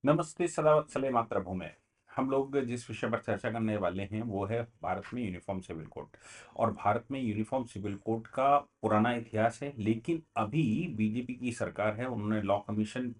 नमस्ते सदा वत्सले मातृभूमि। हम लोग जिस विषय पर चर्चा करने वाले हैं वो है भारत में यूनिफॉर्म सिविल कोड। और भारत में यूनिफॉर्म सिविल कोड का पुराना इतिहास है, लेकिन अभी बीजेपी की सरकार है, उन्होंने लॉ कमीशन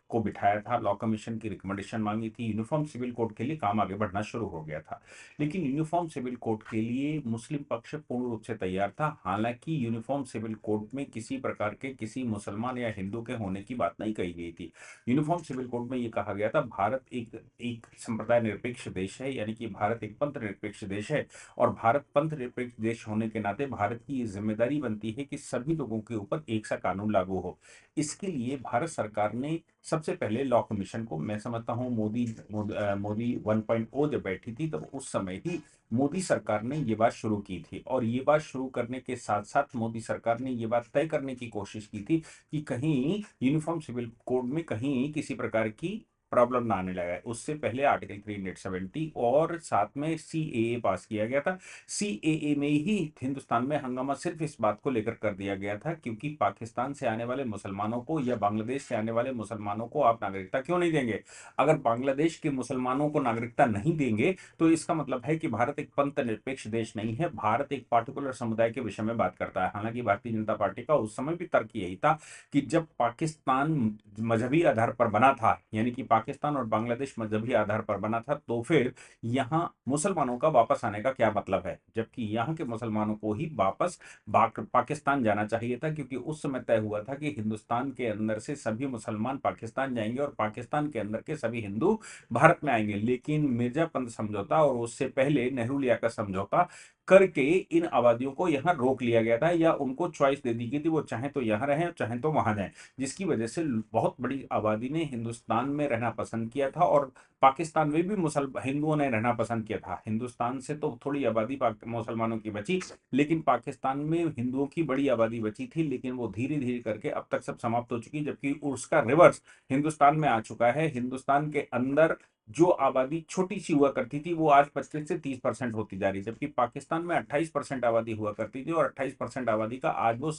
को बिठाया था, लॉ कमीशन की रिकमेंडेशन मांगी थी, यूनिफॉर्म सिविल कोड के लिए काम आगे बढ़ना शुरू हो गया था। लेकिन यूनिफॉर्म सिविल कोड के लिए मुस्लिम पक्ष पूर्ण रूप से तैयार था। हालांकि यूनिफॉर्म सिविल कोड में किसी प्रकार के किसी मुसलमान या हिंदू के होने की बात नहीं कही गई थी। यूनिफॉर्म सिविल कोड में ये कहा गया था भारत एक एक संप्रदाय निरपेक्ष देश है, यानी कि भारत एक पंथ निरपेक्ष देश है। और भारत पंथ निरपेक्ष देश होने के नाते भारत की ये जिम्मेदारी बनती है कि सभी लोगों के ऊपर एक सा कानून लागू हो। इसके लिए भारत सरकार ने सबसे पहले लॉ कमीशन को, मैं समझता हूँ मोदी 1.0 जब बैठी थी तब उस समय ही मोदी सरकार ने ये बात शुरू की थी। और ये बात शुरू करने के साथ साथ मोदी सरकार ने ये बात तय करने की कोशिश की थी कि कहीं यूनिफॉर्म सिविल कोड में कहीं किसी प्रकार की प्रॉब्लम ना आने लगा है। उससे पहले आर्टिकल 370 और साथ में सीएए पास किया गया था। सीएए में ही हिंदुस्तान में हंगामा सिर्फ इस बात को लेकर कर दिया गया था क्योंकि पाकिस्तान से आने वाले मुसलमानों को या बांग्लादेश से आने वाले मुसलमानों को आप नागरिकता क्यों नहीं देंगे। अगर बांग्लादेश के मुसलमानों को नागरिकता नहीं देंगे तो इसका मतलब है कि भारत एक पंथ निरपेक्ष देश नहीं है, भारत एक पार्टिकुलर समुदाय के विषय में बात करता है। हालांकि भारतीय जनता पार्टी का उस समय भी तर्क यही था कि जब पाकिस्तान मजहबी आधार पर बना था, यानी कि पाकिस्तान और बांग्लादेश मजहबी आधार पर बना था, तो फिर यहाँ मुसलमानों का वापस आने का क्या मतलब है, जबकि यहाँ के मुसलमानों को ही वापस पाकिस्तान जाना चाहिए था। क्योंकि उस समय तय हुआ था कि हिंदुस्तान के अंदर से सभी मुसलमान पाकिस्तान जाएंगे और पाकिस्तान के अंदर के सभी हिंदू भारत में आएंगे। लेकिन मिर्जापंत समझौता और उससे पहले नेहरू लिया का समझौता करके इन आबादियों को यहाँ रोक लिया गया था, या उनको चॉइस दे दी गई थी, वो चाहे तो यहाँ रहें चाहे तो वहां जाएं। जिसकी वजह से बहुत बड़ी आबादी ने हिंदुस्तान में रहना पसंद किया था और पाकिस्तान में भी मुसल हिंदुओं ने रहना पसंद किया था। हिंदुस्तान से तो थोड़ी आबादी मुसलमानों की बची, लेकिन पाकिस्तान में हिंदुओं की बड़ी आबादी बची थी, लेकिन वो धीरे धीरे करके अब तक सब समाप्त हो चुकी, जबकि उसका रिवर्स हिंदुस्तान में आ चुका है। हिंदुस्तान के अंदर जो आबादी छोटी सी हुआ करती थी वो आज 25 से 30% होती जा रही है, जबकि पाकिस्तान में 28% आबादी हुआ करती थी और 28% आबादी का आज वो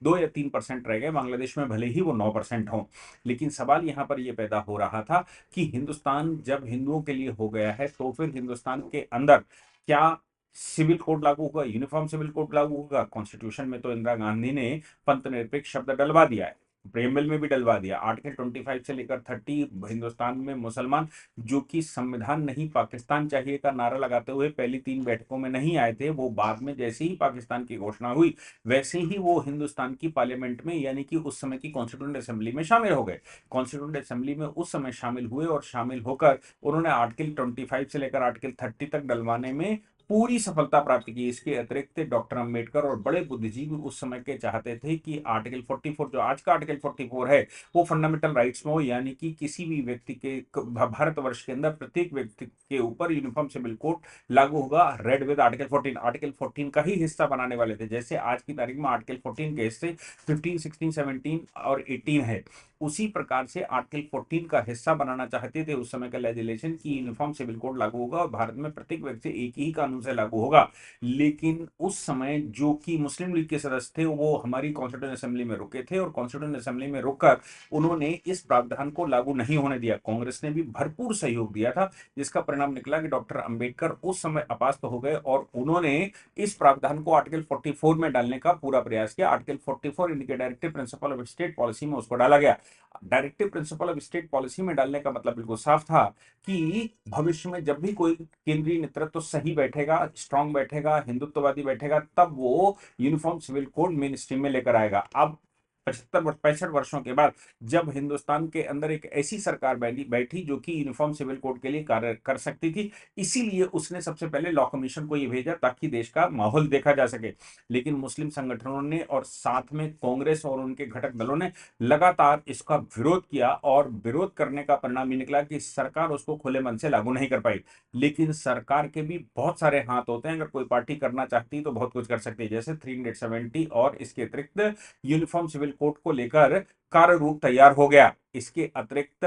2 या 3% रह गए। बांग्लादेश में भले ही वो 9% हो। लेकिन सवाल यहाँ पर यह पैदा हो रहा था कि हिंदुस्तान जब हिंदुओं के लिए हो गया है तो फिर हिंदुस्तान के अंदर क्या सिविल कोड लागू होगा, यूनिफॉर्म सिविल कोड लागू होगा। कॉन्स्टिट्यूशन में तो इंदिरा गांधी ने पंथ निरपेक्ष शब्द डलवा दिया है, प्रेमबल में भी डलवा दिया। आर्टिकल 25 से लेकर 30 हिंदुस्तान में मुसलमान जो कि संविधान नहीं पाकिस्तान चाहिए का नारा लगाते हुए पहली 3 बैठकों में नहीं आए थे, वो बाद में जैसे ही पाकिस्तान की घोषणा हुई वैसे ही वो हिंदुस्तान की पार्लियामेंट में, यानी कि उस समय की कॉन्स्टिट्यूंट असेंबली में शामिल हो गए। कॉन्स्टिट्यूंट असेंबली में उस समय शामिल हुए और शामिल होकर उन्होंने आर्टिकल 25 से लेकर आर्टिकल 30 तक डलवाने में पूरी सफलता प्राप्त की। इसके अतिरिक्त डॉक्टर अंबेडकर और बड़े बुद्धिजीवी उस समय के चाहते थे कि आर्टिकल 44, जो आज का आर्टिकल 44 है, वो फंडामेंटल राइट्स में हो, यानी कि किसी भी व्यक्ति के भारतवर्ष के अंदर प्रत्येक व्यक्ति के ऊपर यूनिफॉर्म सिविल कोड लागू होगा। रेड विद आर्टिकल 14 का ही हिस्सा बनाने वाले थे। जैसे आज की तारीख में आर्टिकल 14 के हिस्से 15, 16, 17 और 18 है, उसी प्रकार से आर्टिकल 14 का हिस्सा बनाना चाहते थे उस समय का लेजिस्लेशन की यूनिफॉर्म सिविल कोड लागू होगा और भारत में प्रत्येक व्यक्ति एक ही कानून से लागू होगा। लेकिन उस समय जो कि मुस्लिम लीग के सदस्य थे वो हमारी कॉन्स्टिट्यूंट असेंबली में रुके थे और कॉन्स्टिट्यूंट असेंबली में रुककर उन्होंने इस प्रावधान को लागू नहीं होने दिया। कांग्रेस ने भी भरपूर सहयोग दिया था, जिसका परिणाम निकला कि डॉक्टर अंबेडकर उस समय अपास्त हो गए और उन्होंने इस प्रावधान को आर्टिकल 44 में डालने का पूरा प्रयास किया। आर्टिकल 44 इनके directive principle of state policy में उसको डाला गया। Directive principle of state policy में डालने का मतलब बिल्कुल साफ था कि भविष्य में जब भी कोई केंद्रीय नेतृत्व तो सही बैठेगा, स्ट्रांग बैठेगा, हिंदुत्ववादी बैठेगा, तब वो uniform civil code mainstream में लेकर आएगा। अब 65 वर्षों के बाद जब हिंदुस्तान के अंदर एक ऐसी सरकार बैठी जो कि यूनिफॉर्म सिविल कोड के लिए कार्य कर सकती थी, इसीलिए उसने सबसे पहले लॉ कमीशन को यह भेजा ताकि देश का माहौल देखा जा सके। लेकिन मुस्लिम संगठनों ने और साथ में कांग्रेस और उनके घटक दलों ने लगातार इसका विरोध किया और विरोध करने का परिणाम ये निकला कि सरकार उसको खुले मन से लागू नहीं कर पाई। लेकिन सरकार के भी बहुत सारे हाथ होते हैं, अगर कोई पार्टी करना चाहती है तो बहुत कुछ कर सकती है। जैसे 370 और इसके अतिरिक्त यूनिफॉर्म सिविल कोड को लेकर कार्य रूप तैयार हो गया। इसके अतिरिक्त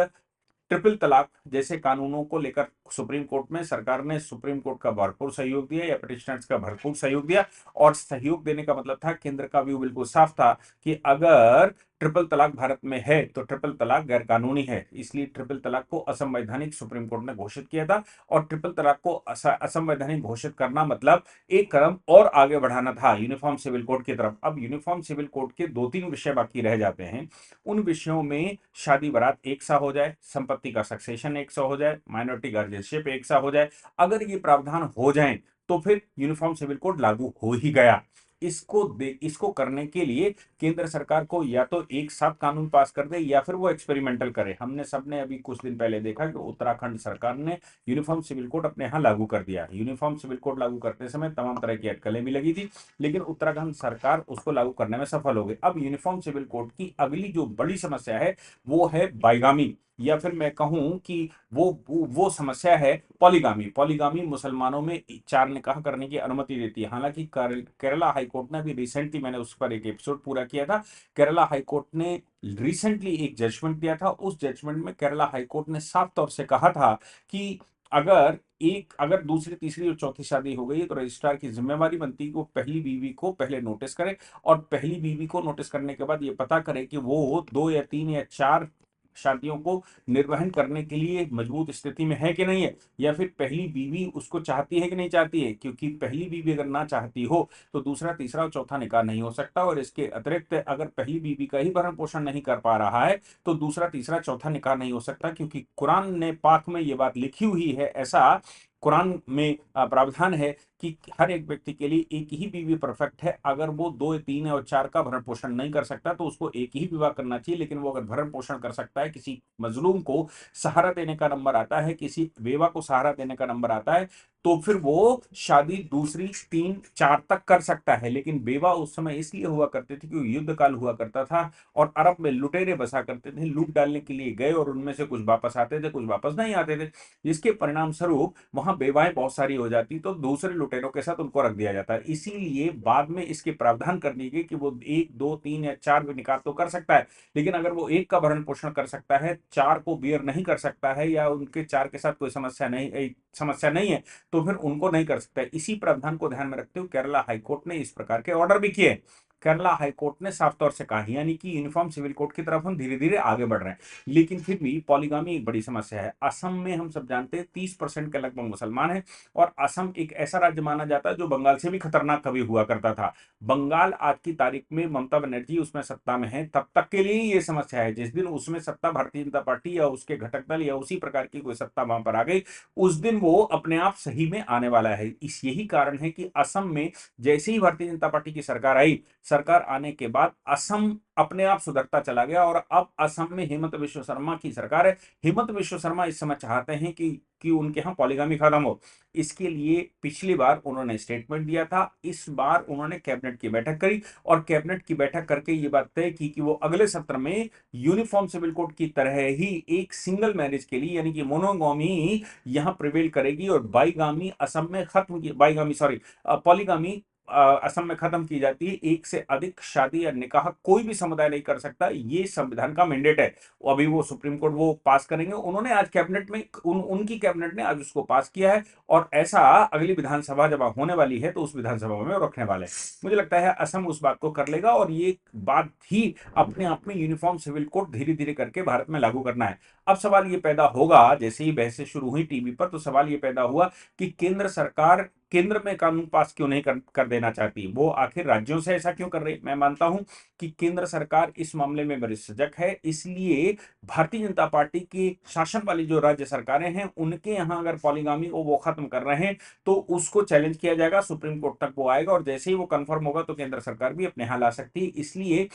ट्रिपल तलाक जैसे कानूनों को लेकर सुप्रीम कोर्ट में सरकार ने सुप्रीम कोर्ट का भरपूर सहयोग दिया या पिटिशनर्स का भरपूर सहयोग दिया। और सहयोग देने का मतलब था, केंद्र का व्यू बिल्कुल साफ था कि अगर ट्रिपल तलाक भारत में है तो ट्रिपल तलाक गैर कानूनी है, इसलिए ट्रिपल तलाक को असंवैधानिक सुप्रीम कोर्ट ने घोषित किया था। और ट्रिपल तलाक को असंवैधानिक घोषित करना मतलब एक कदम और आगे बढ़ाना था यूनिफॉर्म सिविल कोड की तरफ। अब यूनिफॉर्म सिविल कोड के दो तीन विषय बाकी रह जाते हैं। उन विषयों में शादी बारात एक सा हो जाए, संपत्ति का सक्सेशन एक सा हो जाए, माइनॉरिटी गार्जियनशिप एक सा हो जाए। अगर ये प्रावधान हो जाएं तो फिर यूनिफॉर्म सिविल कोड लागू हो ही गया। इसको करने के लिए केंद्र सरकार को या तो एक साथ कानून पास कर दे या फिर वो एक्सपेरिमेंटल करे। हमने सबने अभी कुछ दिन पहले देखा कि उत्तराखंड सरकार ने यूनिफॉर्म सिविल कोड अपने यहां लागू कर दिया। यूनिफॉर्म सिविल कोड लागू करते समय तमाम तरह की अटकलें भी लगी थी, लेकिन उत्तराखंड सरकार उसको लागू करने में सफल हो गई। अब यूनिफॉर्म सिविल कोड की अगली जो बड़ी समस्या है वो है बाइगामी, या फिर मैं कहूं कि वो समस्या है पॉलीगामी। पॉलीगामी मुसलमानों में चार निकाह करने की अनुमति देती है। हालांकि केरला हाईकोर्ट ने अभी रिसेंटली, मैंने उस पर एक एपिसोड पूरा किया था, केरला हाईकोर्ट ने रिसेंटली एक जजमेंट दिया था। उस जजमेंट में केरला हाईकोर्ट ने साफ तौर से कहा था कि अगर दूसरी तीसरी और चौथी शादी हो गई है तो रजिस्ट्रार की जिम्मेवारी बनती है कि वो पहली बीवी को पहले नोटिस करे, और पहली बीवी को नोटिस करने के बाद ये पता करे कि वो दो या तीन या चार शादियों को निर्वहन करने के लिए मजबूत स्थिति में है कि नहीं है, या फिर पहली बीवी उसको चाहती है कि नहीं चाहती है। क्योंकि पहली बीवी अगर ना चाहती हो तो दूसरा तीसरा और चौथा निकाह नहीं हो सकता। और इसके अतिरिक्त अगर पहली बीवी का ही भरण पोषण नहीं कर पा रहा है तो दूसरा तीसरा चौथा निकाह नहीं हो सकता, क्योंकि कुरान ने पाक में ये बात लिखी हुई है। ऐसा कुरान में प्रावधान है कि हर एक व्यक्ति के लिए एक ही बीवी परफेक्ट है। अगर वो दो तीन और चार का भरण पोषण नहीं कर सकता तो उसको एक ही विवाह करना चाहिए। लेकिन वो अगर भरण पोषण कर सकता है, किसी मजलूम को सहारा देने का नंबर आता है, किसी बेवा को सहारा देने का नंबर आता है, तो फिर वो शादी दूसरी तीन चार तक कर सकता है। लेकिन बेवा उस समय इसलिए हुआ करते थे क्योंकि युद्ध काल हुआ करता था और अरब में लुटेरे बसा करते थे, लूट डालने के लिए गए और उनमें से कुछ वापस आते थे, कुछ वापस नहीं आते थे, जिसके परिणाम स्वरूप वहां बेवाएं बहुत सारी हो जाती, तो दूसरे लुटेरों के साथ उनको रख दिया जाता है। इसीलिए बाद में इसके प्रावधान कर दिए गए कि वो एक दो तीन या चार भी निकाह तो कर सकता है, लेकिन अगर वो एक का भरण पोषण कर सकता है, चार को बियर नहीं कर सकता है, या उनके चार के साथ कोई समस्या नहीं है, तो फिर उनको नहीं कर सकता है। इसी प्रावधान को ध्यान में रखते हुए केरला हाईकोर्ट ने इस प्रकार के ऑर्डर भी किए। केरला हाईकोर्ट ने साफ तौर से कहा, यानी कि यूनिफॉर्म सिविल कोड की तरफ हम धीरे धीरे आगे बढ़ रहे हैं। लेकिन फिर भी पॉलीगामी एक बड़ी समस्या है। असम में हम सब जानते हैं 30% के लगभग मुसलमान हैं, और असम एक ऐसा राज्य माना जाता है जो बंगाल से भी खतरनाक कभी हुआ करता था। बंगाल आज की तारीख में ममता बनर्जी उसमें सत्ता में है, तब तक के लिए ये समस्या है। जिस दिन उसमें सत्ता भारतीय जनता पार्टी या उसके घटक दल या उसी प्रकार की कोई सत्ता वहां पर आ गई, उस दिन वो अपने आप सही में आने वाला है। इस यही कारण है कि असम में जैसे ही भारतीय जनता पार्टी की सरकार आई, सरकार आने के बाद असम अपने आप सुधरता चला गया, और अब असम में हेमंत विश्व शर्मा की सरकार है। हेमंत विश्व शर्मा इस समय चाहते हैं कि उनके यहाँ पॉलीगामी खत्म हो। इसके लिए पिछली बार उन्होंने स्टेटमेंट दिया था, इस बार उन्होंने कैबिनेट की बैठक करी, और कैबिनेट की बैठक करके ये बात तय की कि वो अगले सत्र में यूनिफॉर्म सिविल कोड की तरह ही एक सिंगल मैरिज के लिए, यानी कि मोनोगामी यहां प्रिवेल करेगी, और बाईगामी असम में खत्म की, बाईगामी सॉरी पॉलीगामी असम में खत्म की जाती है। एक से अधिक शादी या निकाह कोई भी समुदाय नहीं कर सकता, ये संविधान का मैंडेट है। अभी वो सुप्रीम कोर्ट वो पास करेंगे, उन्होंने आज कैबिनेट में उनकी कैबिनेट ने आज उसको पास किया है, और ऐसा अगली विधानसभा जब होने वाली है तो उस विधानसभा में वो रखने वाले हैं। मुझे लगता है असम उस बात को कर लेगा, और ये बात ही अपने आप में यूनिफॉर्म सिविल कोड धीरे धीरे करके भारत में लागू करना है। अब सवाल ये पैदा होगा, जैसे ही बहसें शुरू हुई टीवी पर, तो सवाल ये पैदा हुआ कि केंद्र सरकार केंद्र में कानून पास क्यों नहीं कर देना चाहती, वो आखिर राज्यों से ऐसा क्यों कर रही। मैं मानता हूं कि केंद्र सरकार इस मामले में बड़ी सजग है, इसलिए भारतीय जनता पार्टी की शासन वाली जो राज्य सरकारें हैं उनके यहां अगर पॉलीगामी को वो खत्म कर रहे हैं तो उसको चैलेंज किया जाएगा, सुप्रीम कोर्ट तक वो आएगा, और जैसे ही वो कंफर्म होगा तो केंद्र सरकार भी अपने यहां ला सकती है। इसलिए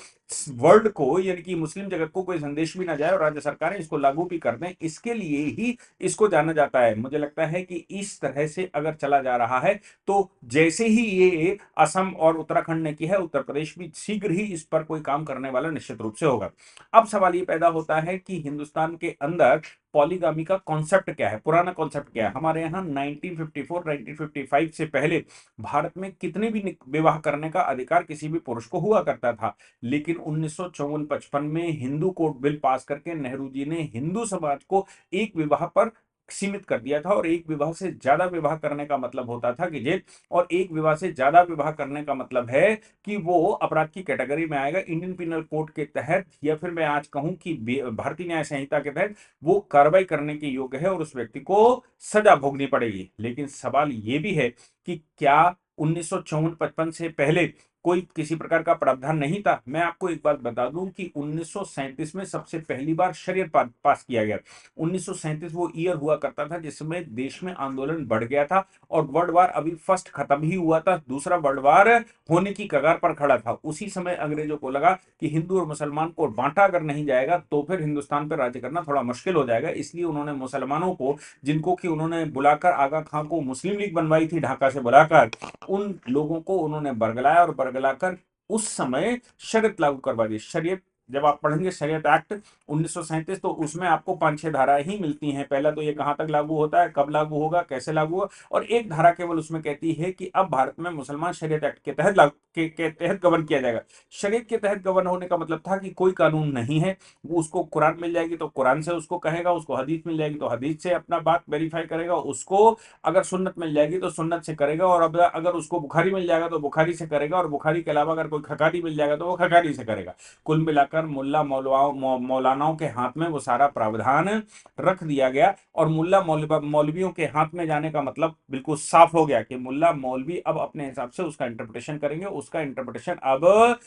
वर्ल्ड को, यानी कि मुस्लिम जगत को कोई संदेश भी ना जाए और राज्य सरकारें इसको लागू भी कर दें, इसके लिए ही इसको जाना जाता है। मुझे लगता है कि इस तरह से अगर चला जा रहा है तो जैसे ही ये असम और उत्तराखंड ने किया है, उत्तर प्रदेश भी शीघ्र ही इस पर कोई काम करने वाला निश्चित रूप से होगा। अब सवाल ये पैदा होता है कि हिंदुस्तान के अंदर पॉलीगामी का कॉन्सेप्ट क्या है, पुराना कॉन्सेप्ट क्या है। हमारे यहाँ 1954 1955 से पहले भारत में कितने भी विवाह करने का अधिकार किसी भी पुरुष को हुआ करता था, लेकिन 1954-55 में हिंदू कोड बिल पास करके नेहरू जी ने हिंदू समाज को एक विवाह पर सीमित कर दिया था, और एक विवाह से ज्यादा विवाह करने का मतलब होता था कि जेल, और एक विवाह से ज्यादा विवाह करने का मतलब है कि वो अपराध की कैटेगरी में आएगा। इंडियन पिनल कोड के तहत, या फिर मैं आज कहूं कि भारतीय न्याय संहिता के तहत वो कार्रवाई करने के योग्य है और उस व्यक्ति को सजा भोगनी पड़ेगी। लेकिन सवाल ये भी है कि क्या 1954-55 से पहले कोई किसी प्रकार का प्रावधान नहीं था? मैं आपको एक बात बता दूं कि 1937 में सबसे पहली बार शरीयत पास किया गया। 1937 वो ईयर हुआ करता था जिसमें देश में आंदोलन बढ़ गया था, और वर्ल्ड वार अभी फर्स्ट खत्म ही हुआ था, दूसरा वर्ल्ड वार होने की कगार पर खड़ा था। उसी समय अंग्रेजों को लगा कि हिंदू और मुसलमान को बांटा अगर नहीं जाएगा तो फिर हिंदुस्तान पर राज्य करना थोड़ा मुश्किल हो जाएगा। इसलिए उन्होंने मुसलमानों को, जिनको कि उन्होंने बुलाकर आगा खां को मुस्लिम लीग बनवाई थी ढाका से बुलाकर, उन लोगों को उन्होंने बरगलाया, और बरगलाकर उस समय शरीयत लागू करवा दी। शरीयत, जब आप पढ़ेंगे शरीयत एक्ट 1937, तो उसमें आपको 5-6 धाराएं ही मिलती हैं। पहला तो ये कहां तक लागू होता है, कब लागू होगा, कैसे लागू होगा, और एक धारा केवल उसमें कहती है कि अब भारत में मुसलमान शरीयत एक्ट के तहत के तहत गवर्न किया जाएगा। शरीयत के तहत गवर्न होने का मतलब था कि कोई कानून नहीं है, वो उसको कुरान मिल जाएगी तो कुरान से उसको कहेगा, उसको हदीस मिल जाएगी तो हदीस से अपना बात वेरीफाई करेगा, उसको अगर सुन्नत मिल जाएगी तो सुन्नत से करेगा, और अब अगर उसको बुखारी मिल जाएगा तो बुखारी से करेगा, और बुखारी के अलावा अगर कोई खकारी मिल जाएगा तो वो खकारी से करेगा। कुल मिलाकर मुल्ला मौलानाओं के हाथ में वो सारा प्रावधान रख दिया गया, और मुल्ला मौलवियों के हाथ में जाने का मतलब बिल्कुल साफ हो गया कि मुल्ला मौलवी अब अपने हिसाब से उसका इंटरप्रिटेशन करेंगे। उसका इंटरप्रिटेशन अब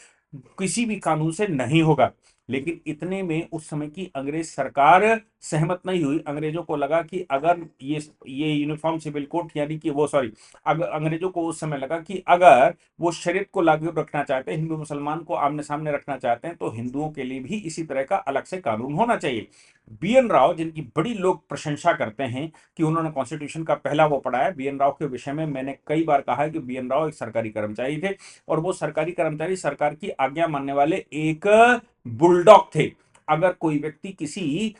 किसी भी कानून से नहीं होगा। लेकिन इतने में उस समय की अंग्रेज सरकार सहमत नहीं हुई। अंग्रेजों को लगा कि अगर ये यूनिफॉर्म सिविल कोड, यानी कि वो सॉरी, अगर अंग्रेजों को उस समय लगा कि अगर वो शरीयत को लागू रखना चाहते हैं, हिंदू मुसलमान को आमने सामने रखना चाहते हैं, तो हिंदुओं के लिए भी इसी तरह का अलग से कानून होना चाहिए। बीएन राव, जिनकी बड़ी लोग प्रशंसा करते हैं कि उन्होंने कॉन्स्टिट्यूशन का पहला वो पढ़ा है, बीएन राव के विषय में मैंने कई बार कहा है कि बीएन राव एक सरकारी कर्मचारी थे, और वो सरकारी कर्मचारी सरकार की आज्ञा मानने वाले एक बुलडॉग थे। अगर कोई व्यक्ति किसी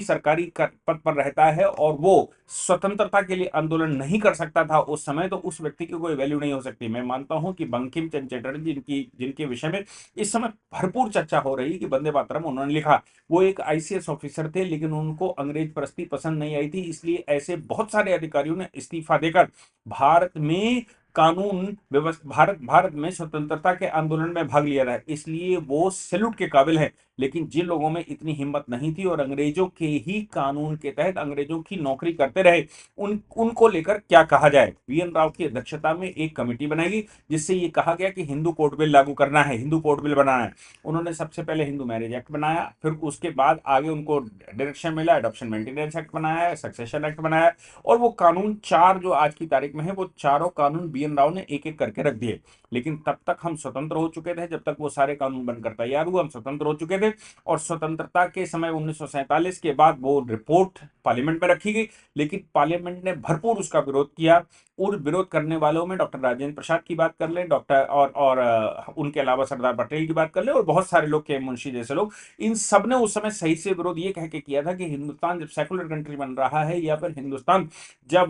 सरकारी पद पर रहता है और वो स्वतंत्रता के लिए आंदोलन नहीं कर सकता था उस समय, तो उस व्यक्ति की कोई वैल्यू नहीं हो सकती। मैं मानता हूं कि बंकिम चंद्र चटर्जी, जिनके विषय में इस समय भरपूर चर्चा हो रही कि वंदे मातरम उन्होंने लिखा, वो एक आईसीएस ऑफिसर थे, लेकिन उनको अंग्रेज परस्ती पसंद नहीं आई थी, इसलिए ऐसे बहुत सारे अधिकारियों ने इस्तीफा देकर भारत में कानून व्यवस्था, भारत में स्वतंत्रता के आंदोलन में भाग लिया था। इसलिए वो सैल्यूट के काबिल है। लेकिन जिन लोगों में इतनी हिम्मत नहीं थी और अंग्रेजों के ही कानून के तहत अंग्रेजों की नौकरी करते रहे, उनको लेकर क्या कहा जाए। वीएन राव की अध्यक्षता में एक कमेटी बनाई, जिससे ये कहा गया कि हिंदू कोड बिल लागू करना है, हिंदू कोड बिल बनाना है। उन्होंने सबसे पहले हिंदू मैरिज एक्ट बनाया, फिर उसके बाद आगे उनको डायरेक्शन मिला, अडॉप्शन मेंटेनेंस एक्ट बनाया, सक्सेशन एक्ट बनाया, और वो कानून चार जो आज की तारीख में है, वो चारों कानून बीएन राव ने एक एक करके रख दिए। लेकिन तब तक हम स्वतंत्र हो चुके थे, जब तक वो सारे कानून बनकर तैयार हुए हम स्वतंत्र हो चुके थे। और स्वतंत्रता के समय 1947 के बाद वो रिपोर्ट पार्लियामेंट में रखी गई, लेकिन पार्लियामेंट ने भरपूर उसका विरोध किया। और विरोध करने वालों में डॉक्टर राजेंद्र प्रसाद की बात कर ले, डॉक्टर और उनके अलावा सरदार पटेल की बात कर ले, और बहुत सारे लोग के मुंशी जैसे लोग, इन सब ने उस समय सही से विरोध ये कह के किया था कि हिंदुस्तान जब सेकुलर कंट्री बन रहा है, या फिर हिंदुस्तान जब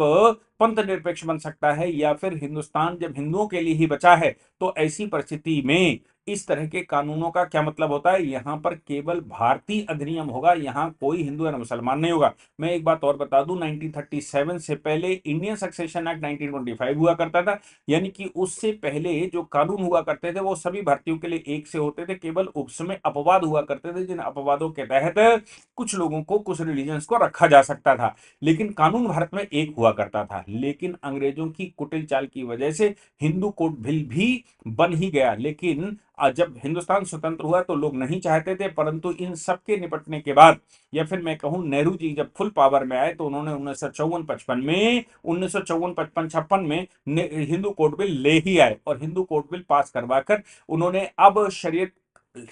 पंथ निरपेक्ष बन सकता है, या फिर हिंदुस्तान जब हिंदुओं के लिए ही बचा है, तो ऐसी परिस्थिति में इस तरह के कानूनों का क्या मतलब होता है। यहां पर केवल भारतीय अधिनियम होगा, यहां कोई हिंदू या मुसलमान नहीं होगा। मैं एक बात और बता दूं, 1937 से पहले इंडियन सक्सेशन एक्ट 1925 हुआ करता था, यानी कि उससे पहले जो कानून हुआ करते थे वो सभी भारतीयों के लिए एक से होते थे। केवल उस समय अपवाद हुआ करते थे, जिन अपवादों के तहत कुछ लोगों को, कुछ रिलीजन्स को रखा जा सकता था, लेकिन कानून भारत में एक हुआ करता था। लेकिन अंग्रेजों की कुटिल चाल की वजह से हिंदू कोड बिल भी बन ही गया। लेकिन जब हिंदुस्तान स्वतंत्र हुआ तो लोग नहीं चाहते थे, परंतु इन सब के निपटने के बाद, या फिर मैं कहूं नेहरू जी जब फुल पावर में आए, तो उन्होंने 1954-55 में हिंदू कोड बिल ले ही आए, और हिंदू कोड बिल पास करवाकर उन्होंने अब शरीयत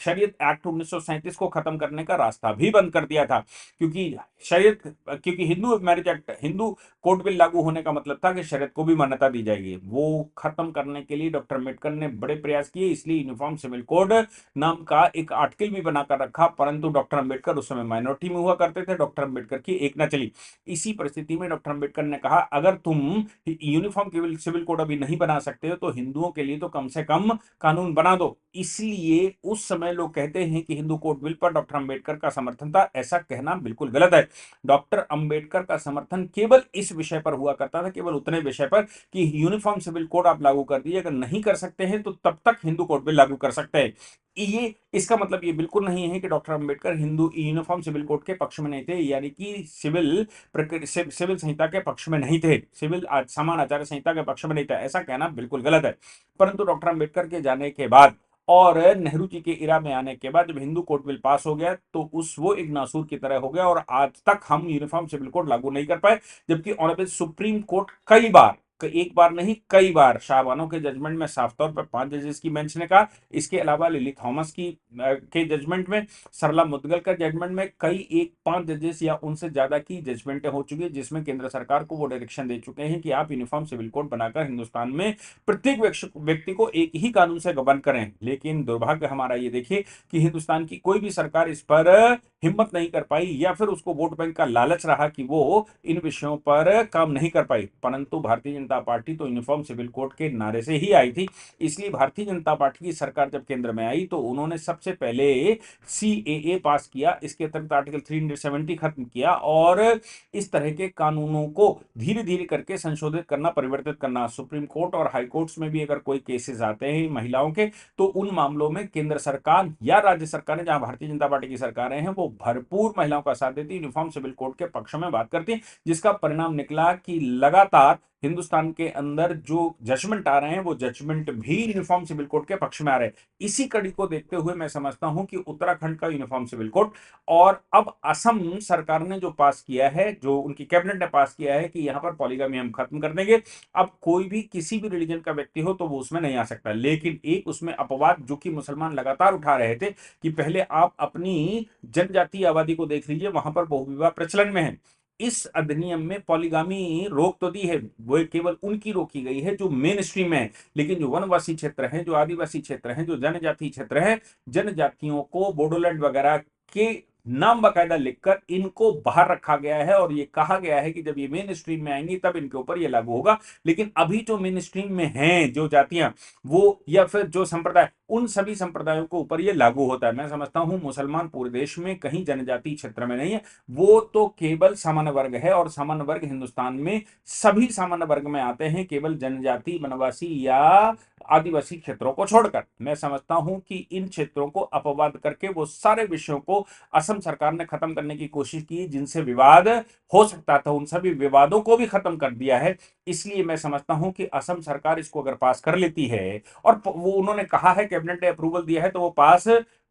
शरीयत एक्ट 1937 को खत्म करने का रास्ता भी बंद कर दिया था। क्योंकि शरीयत क्योंकि Hindu marriage act, Hindu code bill लागू होने का मतलब था कि शरीयत को भी मान्यता दी जाएगी। वो खत्म करने के लिए डॉक्टर अम्बेडकर ने बड़े प्रयास किए, इसलिए यूनिफॉर्म सिविल कोड नाम का एक आर्टिकल भी बनाकर रखा, परंतु डॉक्टर अम्बेडकर उस समय माइनॉरिटी में हुआ करते थे, डॉक्टर अम्बेडकर की एक ना चली। इसी परिस्थिति में डॉक्टर अम्बेडकर ने कहा, अगर तुम यूनिफॉर्म सिविल कोड अभी नहीं बना सकते हो, तो हिंदुओं के लिए तो कम से कम कानून बना दो। इसलिए उस समय लोग कहते हैं कि हिंदू कोड बिल पर डॉक्टर अंबेडकर का समर्थन था, ऐसा कहना बिल्कुल गलत है। डॉक्टर अंबेडकर का समर्थन केवल इस विषय पर हुआ करता था, केवल उतने विषय पर कि यूनिफॉर्म सिविल कोड आप लागू कर दीजिए, अगर नहीं कर सकते हैं तो तब तक हिंदू कोड बिल लागू कर सकते हैं। ये इसका मतलब ये बिल्कुल नहीं है कि doctor Ambedkar Hindu uniform civil code के पक्ष में नहीं थे, यानी कि सिविल संहिता के पक्ष में नहीं थे, सिविल समान आचार संहिता के पक्ष में नहीं था, ऐसा कहना बिल्कुल गलत है। परंतु डॉक्टर अंबेडकर के जाने के बाद और नेहरू जी के इरा में आने के बाद जब हिंदू कोड बिल पास हो गया तो उस वो एक नासूर की तरह हो गया और आज तक हम यूनिफॉर्म सिविल कोड लागू नहीं कर पाए, जबकि ऑनरेबल सुप्रीम कोर्ट कई बार, एक बार नहीं कई बार शाहबानो के जजमेंट में साफ तौर पर 5 जजेस की बेंच ने कहा, इसके अलावा लिली थॉमस की के जजमेंट में, सरला मुदगल का जजमेंट में, कई एक 5 जजेस या उनसे ज्यादा की जजमेंटें हो चुकी है जिसमें केंद्र सरकार को वो डायरेक्शन दे चुके हैं कि आप यूनिफॉर्म सिविल कोड बनाकर हिंदुस्तान में प्रत्येक व्यक्ति को एक ही कानून से गवर्न करें। लेकिन दुर्भाग्य हमारा ये देखिए कि हिंदुस्तान की कोई भी सरकार इस पर हिम्मत नहीं कर पाई, या फिर उसको वोट बैंक का लालच रहा कि वो इन विषयों पर काम नहीं कर पाई। परंतु भारतीय जनता पार्टी तो यूनिफॉर्म सिविल कोड के नारे से ही आई थी, इसलिए भारतीय जनता पार्टी की सरकार जब केंद्र में आई तो उन्होंने सबसे पहले सीएए पास किया, इसके तहत आर्टिकल 370 खत्म किया और इस तरह के कानूनों को धीरे धीरे करके संशोधित करना, परिवर्तित करना। सुप्रीम कोर्ट और हाई कोर्ट्स में भी अगर कोई केसेस आते हैं महिलाओं के तो उन मामलों में केंद्र सरकार या राज्य सरकारें, जहां भारतीय जनता पार्टी की सरकारें हैं, वो भरपूर महिलाओं का साथ देती, यूनिफॉर्म सिविल कोड के पक्ष में बात करती, जिसका परिणाम निकला कि लगातार हिंदुस्तान के अंदर जो जजमेंट आ रहे हैं वो जजमेंट भी यूनिफॉर्म सिविल कोड के पक्ष में आ रहे हैं। इसी कड़ी को देखते हुए मैं समझता हूं कि उत्तराखंड का यूनिफॉर्म सिविल कोड और अब असम सरकार ने जो पास किया है, जो उनकी कैबिनेट ने पास किया है कि यहां पर पॉलीगामी हम खत्म कर देंगे, अब कोई भी किसी भी रिलीजन का व्यक्ति हो तो वो उसमें नहीं आ सकता। लेकिन एक उसमें अपवाद जो कि मुसलमान लगातार उठा रहे थे कि पहले आप अपनी जनजातीय आबादी को देख लीजिए, वहां पर बहुविवाह प्रचलन में है। इस अधिनियम में पॉलीगामी रोक तो दी है, वो केवल उनकी रोकी गई है जो मेन स्ट्रीम में है, लेकिन जो वनवासी क्षेत्र हैं, जो आदिवासी क्षेत्र हैं, जो जनजातीय क्षेत्र हैं, जनजातियों को बोडोलैंड वगैरह के नाम बकायदा लिखकर इनको बाहर रखा गया है और ये कहा गया है कि जब ये मेन स्ट्रीम में आएंगी तब इनके ऊपर ये लागू होगा। लेकिन अभी जो मेन स्ट्रीम में हैं जो जातियां, वो या फिर जो संप्रदाय, उन सभी संप्रदायों को ऊपर ये लागू होता है। मैं समझता हूं मुसलमान पूरे देश में कहीं जनजातीय क्षेत्र में नहीं है, वो तो केवल सामान्य वर्ग है और सामान्य वर्ग हिंदुस्तान में सभी सामान्य वर्ग में आते हैं, केवल जनजाति, वनवासी या आदिवासी क्षेत्रों को छोड़कर। मैं समझता हूं कि इन क्षेत्रों को अपवाद करके वो सारे विषयों को असम सरकार ने खत्म करने की कोशिश की जिनसे विवाद हो सकता था, उन सभी विवादों को भी खत्म कर दिया है। इसलिए मैं समझता हूं कि असम सरकार इसको अगर पास कर लेती है, और वो उन्होंने कहा है, कैबिनेट ने अप्रूवल दिया है, तो वो पास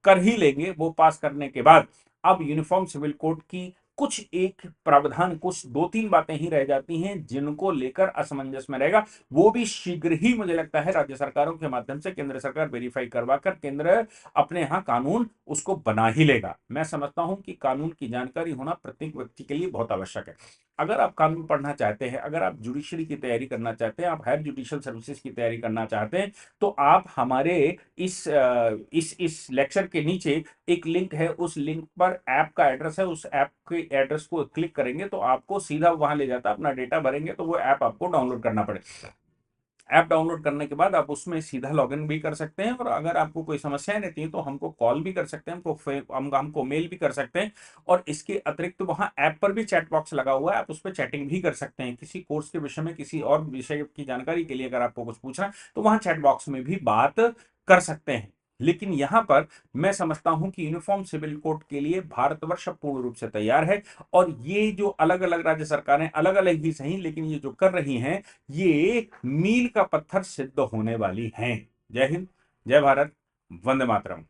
कर ही लेंगे। वो पास करने के बाद अब यूनिफॉर्म सिविल कोड की कुछ एक प्रावधान, कुछ 2-3 बातें ही रह जाती हैं जिनको लेकर असमंजस में रहेगा। वो भी शीघ्र ही मुझे लगता है राज्य सरकारों के माध्यम से केंद्र सरकार वेरीफाई करवाकर केंद्र अपने यहां कानून उसको बना ही लेगा। मैं समझता हूं कि कानून की जानकारी होना प्रत्येक व्यक्ति के लिए बहुत आवश्यक है। अगर आप कानून पढ़ना चाहते हैं, अगर आप जुडिशरी की तैयारी करना चाहते हैं, आप हायर जुडिशियल सर्विसेज की तैयारी करना चाहते हैं, तो आप हमारे इस लेक्चर के नीचे एक लिंक है, उस लिंक पर ऐप का एड्रेस है, उस ऐप के एड्रेस को क्लिक करेंगे तो आपको सीधा वहां ले जाता है। अपना डेटा भरेंगे तो वो ऐप आपको डाउनलोड करना पड़ेगा। ऐप डाउनलोड करने के बाद आप उसमें सीधा लॉगिन भी कर सकते हैं और अगर आपको कोई समस्याएं रहती हैं तो हमको कॉल भी कर सकते हैं, हमको मेल भी कर सकते हैं। और इसके अतिरिक्त वहां ऐप पर भी चैट बॉक्स लगा हुआ है, आप उस पर चैटिंग भी कर सकते हैं। किसी कोर्स के विषय में, किसी और विषय की जानकारी के लिए अगर आपको कुछ पूछना है तो वहां चैट बॉक्स में भी बात कर सकते हैं। लेकिन यहां पर मैं समझता हूं कि यूनिफॉर्म सिविल कोड के लिए भारतवर्ष पूर्ण रूप से तैयार है और ये जो अलग अलग राज्य सरकारें, अलग अलग ही सही, लेकिन ये जो कर रही हैं ये मील का पत्थर सिद्ध होने वाली हैं। जय हिंद, जय भारत, वंदे मातरम।